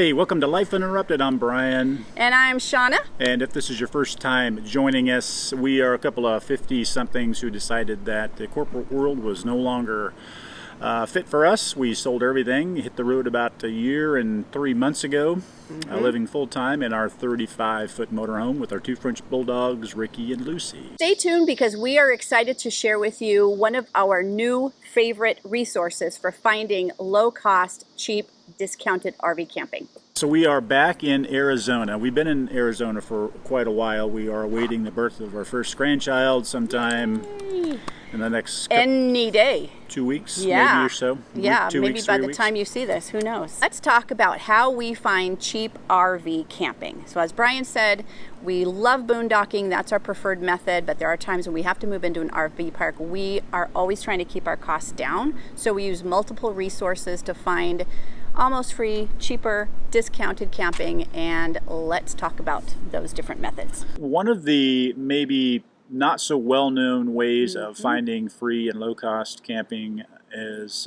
Hey, welcome to Life Uninterrupted. I'm Brian. And I'm Shauna. And if this is your first time joining us, we are a couple of 50-somethings who decided that the corporate world was no longer fit for us. We sold everything, hit the road about a year and 3 months ago, living full-time in our 35-foot motorhome with our two French bulldogs, Ricky and Lucy. Stay tuned because we are excited to share with you one of our new favorite resources for finding low-cost, cheap, discounted RV camping. So we are back in Arizona. We've been in Arizona for quite a while. We are awaiting the birth of our first grandchild sometime in the next any day. 2 weeks, maybe or so. Yeah, Two maybe weeks, by 3 the weeks. time you see this, who knows? Let's talk about how we find cheap RV camping. So as Brian said, we love boondocking. That's our preferred method, but there are times when we have to move into an RV park. We are always trying to keep our costs down, so we use multiple resources to find almost free, cheaper, discounted camping, and let's talk about those different methods. One of the maybe not so well-known ways of finding free and low-cost camping is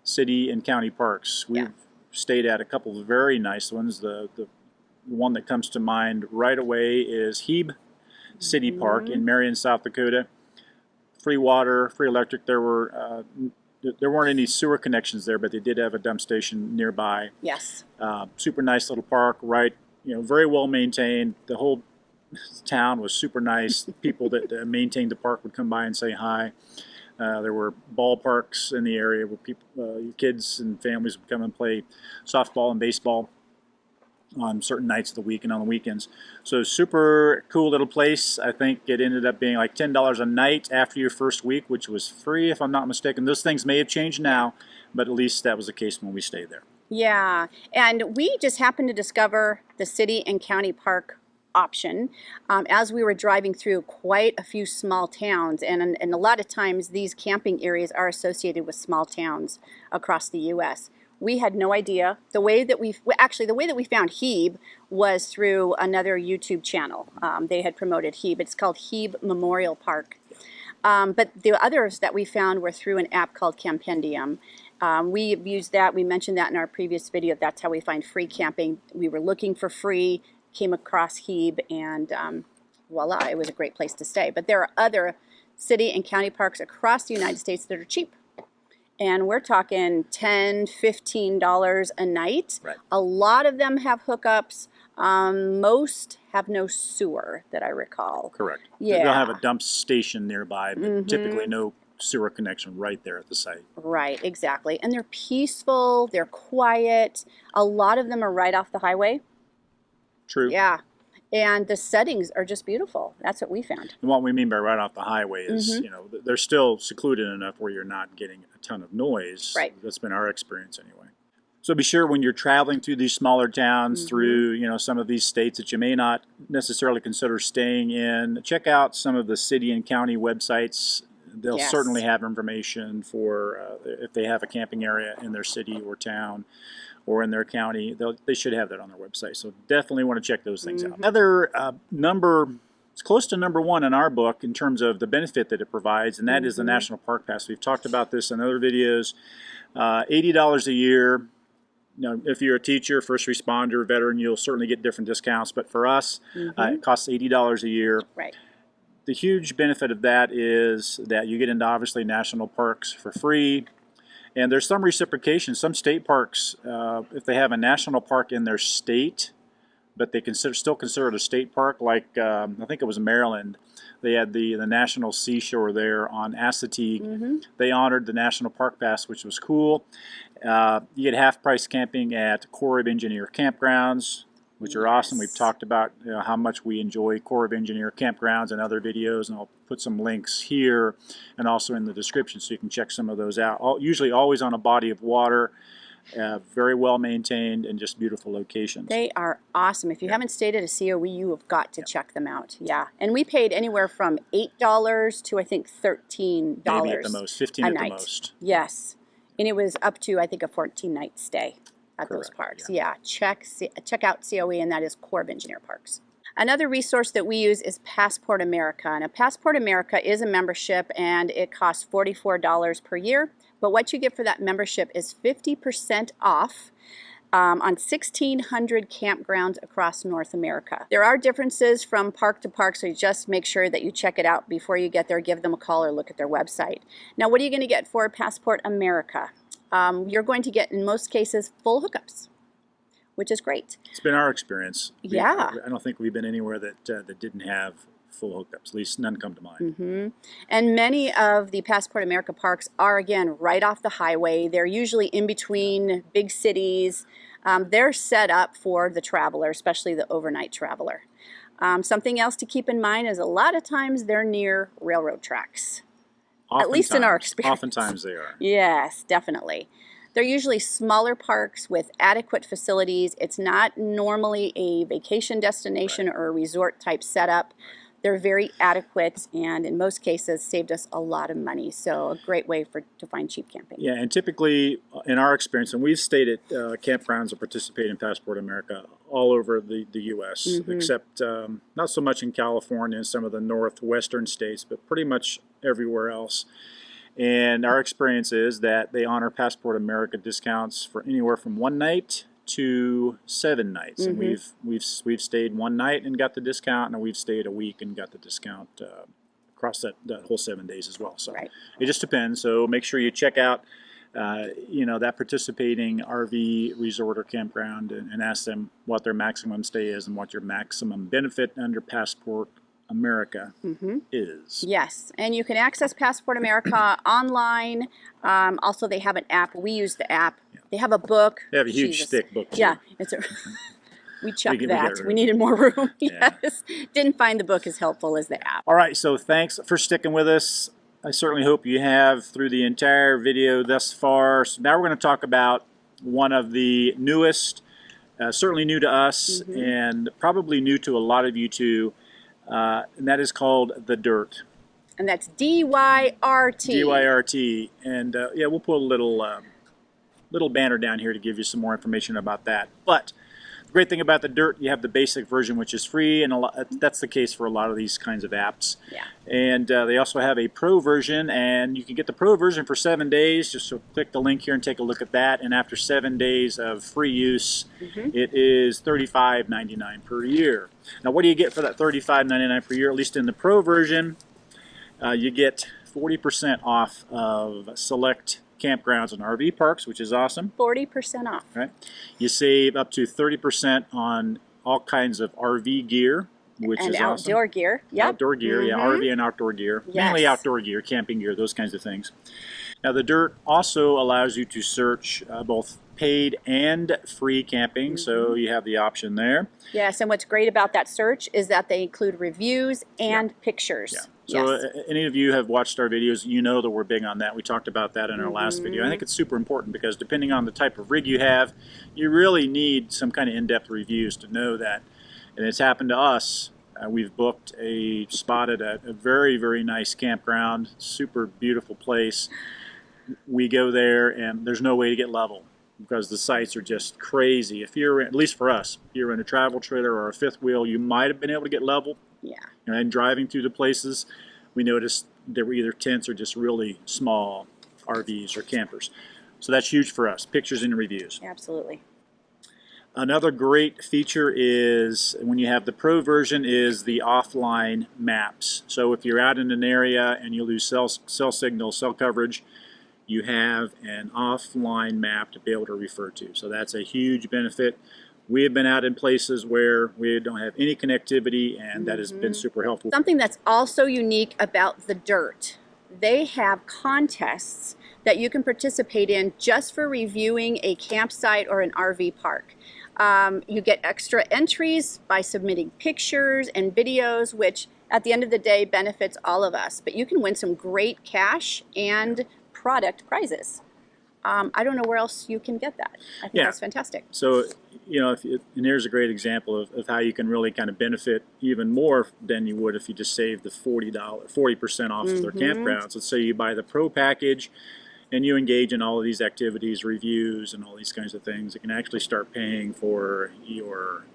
city and county parks. We've stayed at a couple of very nice ones. The one that comes to mind right away is Hebe City Park in Marion, South Dakota. Free water, free electric. There weren't any sewer connections there, but they did have a dump station nearby. Yes. Super nice little park, right? Very well maintained. The whole town was super nice. People that maintained the park would come by and say hi. There were ballparks in the area where people, kids and families would come and play softball and baseball on certain nights of the week and on the weekends. So super cool little place. I think it ended up being like $10 a night after your first week, which was free if I'm not mistaken. Those things may have changed now, but at least that was the case when we stayed there. Yeah, and we just happened to discover the city and county park option as we were driving through quite a few small towns, and a lot of times these camping areas are associated with small towns across the U.S. We had no idea. The way that we found Hebe was through another YouTube channel. They had promoted Hebe. It's called Hebe Memorial Park. But the others that we found were through an app called Campendium. We used that. We mentioned that in our previous video. That's how we find free camping. We were looking for free, came across Hebe, and voila, it was a great place to stay. But there are other city and county parks across the United States that are cheap. And we're talking $10, $15 a night. Right. A lot of them have hookups. Most have no sewer, that I recall. Correct. Yeah. They'll have a dump station nearby, but typically no sewer connection right there at the site. Right, exactly. And they're peaceful, they're quiet. A lot of them are right off the highway. True. Yeah. And the settings are just beautiful. That's what we found. And what we mean by right off the highway is, they're still secluded enough where you're not getting a ton of noise. Right. That's been our experience anyway. So be sure when you're traveling through these smaller towns, through some of these states that you may not necessarily consider staying in, check out some of the city and county websites. They'll certainly have information for if they have a camping area in their city or town or in their county. They should have that on their website. So definitely want to check those things out. Another it's close to number one in our book in terms of the benefit that it provides, and that is the National Park Pass. We've talked about this in other videos. $80 a year. If you're a teacher, first responder, veteran, you'll certainly get different discounts. But for us, it costs $80 a year. Right. The huge benefit of that is that you get into obviously national parks for free. And there's some reciprocation. Some state parks, if they have a national park in their state, but they still consider it a state park, like I think it was Maryland. They had the National Seashore there on Assateague. They honored the National Park Pass, which was cool. You get half-price camping at Corps of Engineer campgrounds, which are awesome. We've talked about how much we enjoy Corps of Engineer campgrounds in other videos, and I'll put some links here and also in the description so you can check some of those out. Usually always on a body of water, very well maintained, and just beautiful locations. They are awesome. If you haven't stayed at a COE, you have got to check them out. Yeah, and we paid anywhere from $8 to I think $13 maybe at the most, 15 at the most. Yes, and it was up to I think a 14-night stay at those parks. Yeah, check out COE, and that is Corps of Engineer Parks. Another resource that we use is Passport America. Now, Passport America is a membership, and it costs $44 per year. But what you get for that membership is 50% off on 1,600 campgrounds across North America. There are differences from park to park, so you just make sure that you check it out before you get there. Give them a call or look at their website. Now, what are you going to get for Passport America? You're going to get, in most cases, full hookups, which is great. It's been our experience. Yeah. I don't think we've been anywhere that didn't have full hookups. At least none come to mind. And many of the Passport America parks are, again, right off the highway. They're usually in between big cities. They're set up for the traveler, especially the overnight traveler. Something else to keep in mind is a lot of times they're near railroad tracks. At least in our experience. Oftentimes they are. Yes, definitely. They're usually smaller parks with adequate facilities. It's not normally a vacation destination or a resort type setup. They're very adequate and in most cases saved us a lot of money. So a great way to find cheap camping. Yeah, and typically in our experience, and we've stayed at campgrounds that participate in Passport America all over the U.S., except not so much in California and some of the northwestern states, but pretty much everywhere else. And our experience is that they honor Passport America discounts for anywhere from 1 night to 7 nights. And we've stayed 1 night and got the discount, and we've stayed a week and got the discount across that whole 7 days as well. So it just depends. So make sure you check out that participating RV resort or campground and ask them what their maximum stay is and what your maximum benefit under Passport America is. Yes, and you can access Passport America online. Also, they have an app. We use the app. They have a book. They have a huge thick book too. Yeah, we chucked that. We needed more room. Yeah. Yes, didn't find the book as helpful as the app. All right, so thanks for sticking with us. I certainly hope you have through the entire video thus far. So now we're going to talk about one of the newest, certainly new to us, and probably new to a lot of you too. And that is called the Dirt. And that's D-Y-R-T. D-Y-R-T. And yeah, we'll put a little banner down here to give you some more information about that. But the great thing about the Dirt, you have the basic version, which is free, and that's the case for a lot of these kinds of apps. Yeah. And they also have a Pro version, and you can get the Pro version for 7 days. Just so click the link here and take a look at that. And after 7 days of free use, it is $35.99 per year. Now, what do you get for that $35.99 per year? At least in the Pro version, you get 40% off of select campgrounds and RV parks, which is awesome. 40% off. Right. You save up to 30% on all kinds of RV gear, which is awesome. And outdoor gear. Yep. Outdoor gear, yeah, RV and outdoor gear. Yes. Mainly outdoor gear, camping gear, those kinds of things. Now, the Dirt also allows you to search both paid and free camping, so you have the option there. Yes, and what's great about that search is that they include reviews and pictures. Yeah. So any of you have watched our videos, you know that we're big on that. We talked about that in our last video. I think it's super important because depending on the type of rig you have, you really need some kind of in-depth reviews to know that. And it's happened to us. We've booked a spot at a very, very nice campground, super beautiful place. We go there and there's no way to get level because the sites are just crazy. If you're, at least for us, if you're in a travel trailer or a fifth wheel, you might have been able to get level. Yeah. And driving through the places, we noticed there were either tents or just really small RVs or campers. So that's huge for us, pictures and reviews. Absolutely. Another great feature is, when you have the Pro version, is the offline maps. So if you're out in an area and you lose cell signal, cell coverage, you have an offline map to be able to refer to. So that's a huge benefit. We have been out in places where we don't have any connectivity, and that has been super helpful. Something that's also unique about the Dirt, they have contests that you can participate in just for reviewing a campsite or an RV park. You get extra entries by submitting pictures and videos, which at the end of the day benefits all of us. But you can win some great cash and product prizes. I don't know where else you can get that. I think that's fantastic. So, and here's a great example of how you can really kind of benefit even more than you would if you just saved the $40% off of their campgrounds. Let's say you buy the Pro package and you engage in all of these activities, reviews, and all these kinds of things. You can actually start paying for your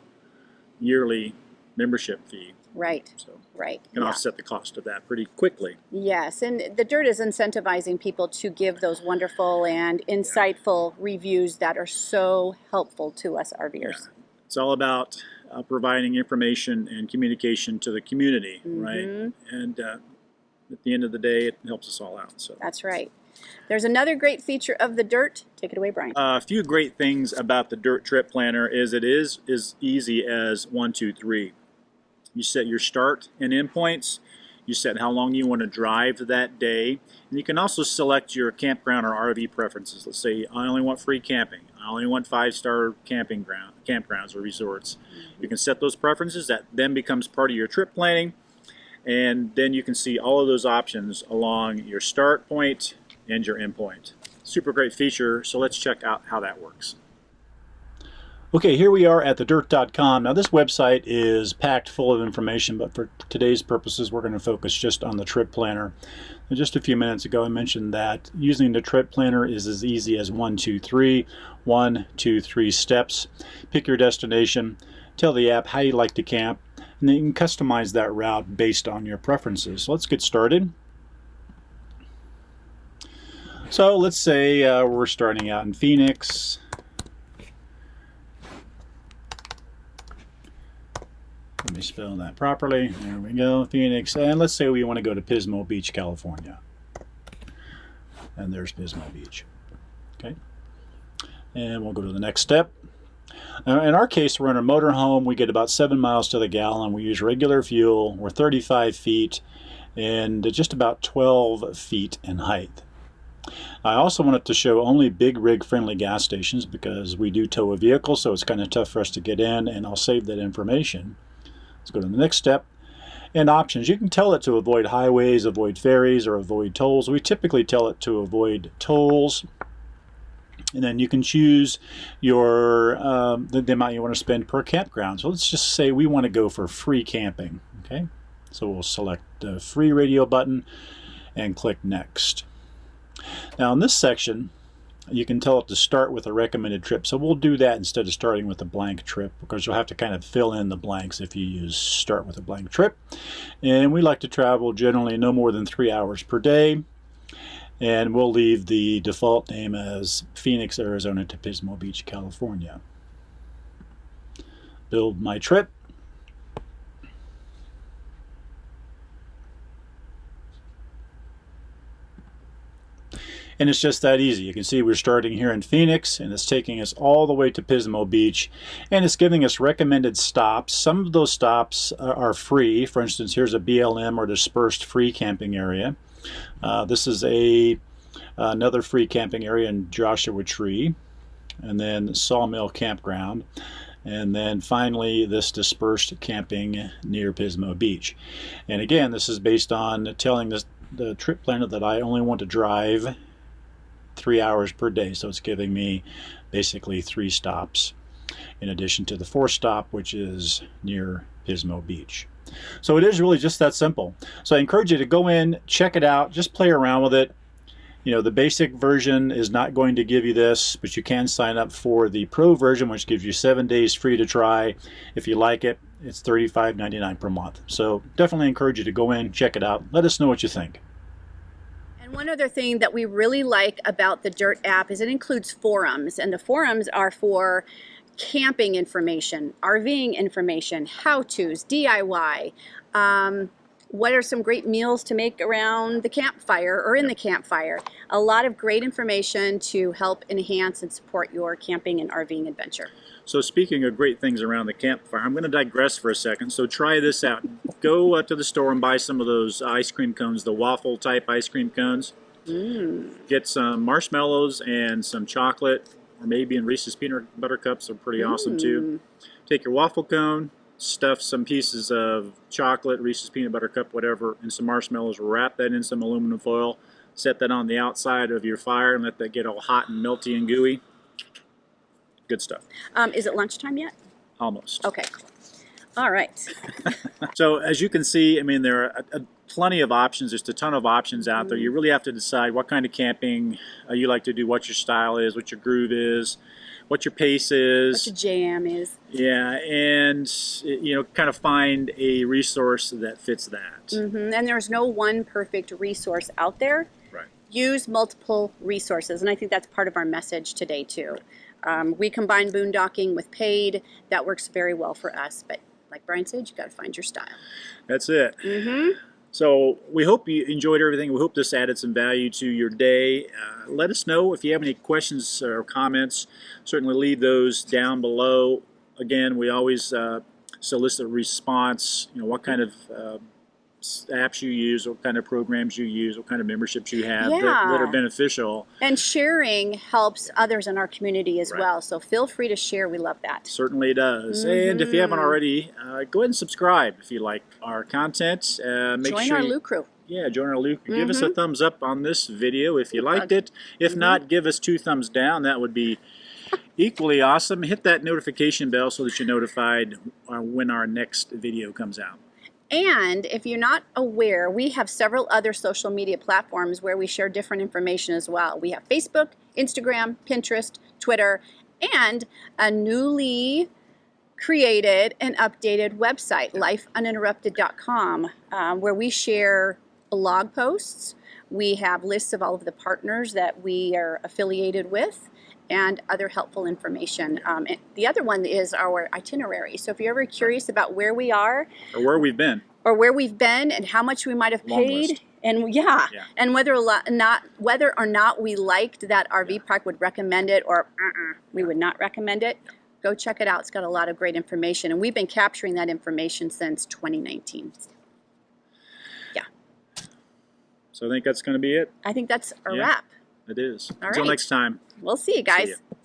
yearly membership fee, Right. So Right. you can offset the cost of that pretty quickly. Yes, and the dirt is incentivizing people to give those wonderful and insightful reviews that are so helpful to us RVers. Yeah. It's all about providing information and communication to the community, right? And at the end of the day, it helps us all out. So that's right. There's another great feature of the dirt. Take it away, Brian. A few great things about the dirt trip planner is it is as easy as 1, 2, 3. You set your start and end points. You set how long you want to drive that day. And you can also select your campground or RV preferences. Let's say I only want free camping. I only want 5-star campgrounds or resorts. You can set those preferences. That then becomes part of your trip planning. And then you can see all of those options along your start point and your end point. Super great feature. So let's check out how that works. Okay, here we are at thedirt.com. Now this website is packed full of information, but for today's purposes we're going to focus just on the trip planner. And just a few minutes ago I mentioned that using the trip planner is as easy as 1, 2, 3. 1, 2, 3 steps. Pick your destination, tell the app how you like to camp, and then you can customize that route based on your preferences. So let's get started. So let's say we're starting out in Phoenix. Let me spell that properly. There we go, Phoenix. And let's say we want to go to Pismo Beach, California. And there's Pismo Beach. Okay. And we'll go to the next step. Now, in our case, we're in a motorhome. We get about 7 miles to the gallon. We use regular fuel. We're 35 feet and just about 12 feet in height. I also wanted to show only big rig friendly gas stations because we do tow a vehicle, so it's kind of tough for us to get in, and I'll save that information. Let's go to the next step. And options. You can tell it to avoid highways, avoid ferries, or avoid tolls. We typically tell it to avoid tolls. And then you can choose your the amount you want to spend per campground. So let's just say we want to go for free camping. Okay, so we'll select the free radio button and click next. Now in this section, you can tell it to start with a recommended trip. So we'll do that instead of starting with a blank trip, because you'll have to kind of fill in the blanks if you use start with a blank trip. And we like to travel generally no more than 3 hours per day. And we'll leave the default name as Phoenix, Arizona to Pismo Beach, California. Build my trip. And it's just that easy. You can see we're starting here in Phoenix, and it's taking us all the way to Pismo Beach, and it's giving us recommended stops. Some of those stops are free. For instance, here's a BLM or dispersed free camping area. This is another free camping area in Joshua Tree, and then Sawmill Campground, and then finally this dispersed camping near Pismo Beach. And again, this is based on telling the trip planner that I only want to drive 3 hours per day, so it's giving me basically 3 stops in addition to the 4th stop, which is near Pismo Beach. So it is really just that simple. So I encourage you to go in, check it out, just play around with it. You know, the basic version is not going to give you this, but you can sign up for the Pro version, which gives you 7 days free to try. If you like it, it's $35.99 per month. So definitely encourage you to go in, check it out. Let us know what you think. And one other thing that we really like about the Dirt app is it includes forums, and the forums are for camping information, RVing information, how-tos, DIY, what are some great meals to make around the campfire or in the campfire. A lot of great information to help enhance and support your camping and RVing adventure. So speaking of great things around the campfire, I'm going to digress for a second. So try this out. Go to the store and buy some of those ice cream cones, the waffle type ice cream cones. Get some marshmallows and some chocolate, or maybe in Reese's peanut butter cups are pretty awesome too. Take your waffle cone, stuff some pieces of chocolate, Reese's peanut butter cup, whatever, and some marshmallows. Wrap that in some aluminum foil. Set that on the outside of your fire and let that get all hot and melty and gooey. Good stuff. Is it lunchtime yet? Almost. Okay. All right. So as you can see, I mean, there are plenty of options. There's a ton of options out there. You really have to decide what kind of camping you like to do, what your style is, what your groove is, what your pace is. What the jam is. Yeah, and kind of find a resource that fits that. And there's no one perfect resource out there. Right. Use multiple resources, and I think that's part of our message today too. We combine boondocking with paid. That works very well for us, but like Brian said, you got to find your style. That's it. So we hope you enjoyed everything. We hope this added some value to your day. Let us know if you have any questions or comments. Certainly leave those down below. Again, we always solicit a response. What kind of apps you use, what kind of programs you use, what kind of memberships you have that are beneficial. And sharing helps others in our community as well. So feel free to share. We love that. Certainly does. And if you haven't already, go ahead and subscribe if you like our content. Join our Lou Crew. Yeah, join our Lou Crew. Give us a thumbs up on this video if you liked it. If not, give us 2 thumbs down. That would be equally awesome. Hit that notification bell so that you're notified when our next video comes out. And if you're not aware, we have several other social media platforms where we share different information as well. We have Facebook, Instagram, Pinterest, Twitter, and a newly created and updated website, lifeuninterrupted.com, where we share blog posts. We have lists of all of the partners that we are affiliated with and other helpful information. The other one is our itinerary. So if you're ever curious about where we are, or where we've been, and how much we might have paid, and and whether or not we liked that RV park, would recommend it, or we would not recommend it, go check it out. It's got a lot of great information, and we've been capturing that information since 2019. Yeah. So I think that's going to be it. I think that's a wrap. It is. All Until right. next time. We'll see you guys. See ya.